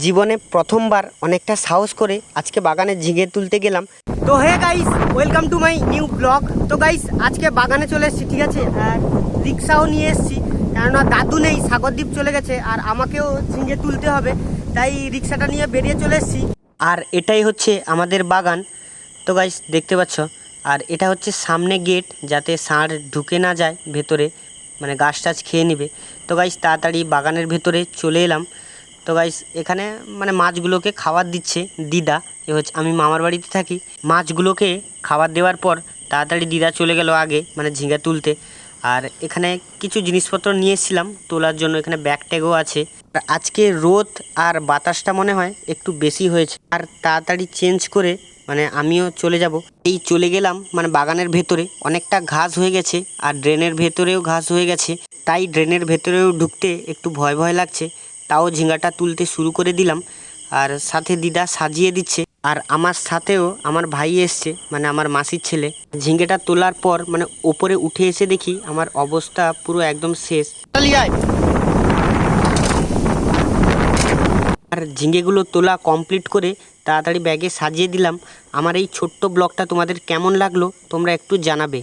জীবনে প্রথমবার অনেকটা সাহস করে আজকে বাগানে ঝিঙে তুলতে গেলাম। তো hey guys, welcome to my new vlog. তো গাইস, আজকে বাগানে চলে এসেছি, ঠিক আছে। আর রিক্সাও নিয়ে এসেছি, কেননা দাদু নেই, সাগরদ্বীপ চলে গেছে, আর আমাকেও ঝিঙে তুলতে হবে, তাই রিক্সাটা নিয়ে বেরিয়ে চলে এসেছি। আর এটাই হচ্ছে আমাদের বাগান। তো গাইস দেখতে পাচ্ছ, আর এটা হচ্ছে সামনে গেট, যাতে ষাঁড় ঢুকে না যায় ভেতরে, মানে গাছ টাছ খেয়ে নেবে। তো গাইস তাড়াতাড়ি বাগানের ভেতরে চলে এলাম। তো গাইস এখানে মানে মাছগুলোকে খাবার দিচ্ছে দিদা। এ হচ্ছে, আমি মামার বাড়িতে থাকি। মাছগুলোকে খাবার দেওয়ার পর তাড়াতাড়ি দিদা চলে গেল আগে, মানে ঝিঙে তুলতে। আর এখানে কিছু জিনিসপত্র নিয়ে এসেছিলাম তোলার জন্য, এখানে ব্যাগ ট্যাগও আছে। আর আজকে রোদ আর বাতাসটা মনে হয় একটু বেশি হয়েছে, আর তাড়াতাড়ি চেঞ্জ করে মানে আমিও চলে যাব। এই চলে গেলাম মানে বাগানের ভেতরে, অনেকটা ঘাস হয়ে গেছে, আর ড্রেনের ভেতরেও ঘাস হয়ে গেছে, তাই ড্রেনের ভেতরেও ঢুকতে একটু ভয় ভয় লাগছে। তাও ঝিঙ্গাটা তুলতে শুরু করে দিলাম, আর সাথে দিদা সাজিয়ে দিচ্ছে। আর আমার সাথেও আমার ভাই এসছে, মানে আমার মাসির ছেলে। ঝিঙ্গেটা তোলার পর মানে ওপরে উঠে এসে দেখি আমার অবস্থা পুরো একদম শেষ। আর ঝিঙ্গেগুলো তোলা কমপ্লিট করে তাড়াতাড়ি ব্যাগে সাজিয়ে দিলাম। আমার এই ছোট্ট ব্লগটা তোমাদের কেমন লাগলো তোমরা একটু জানাবে।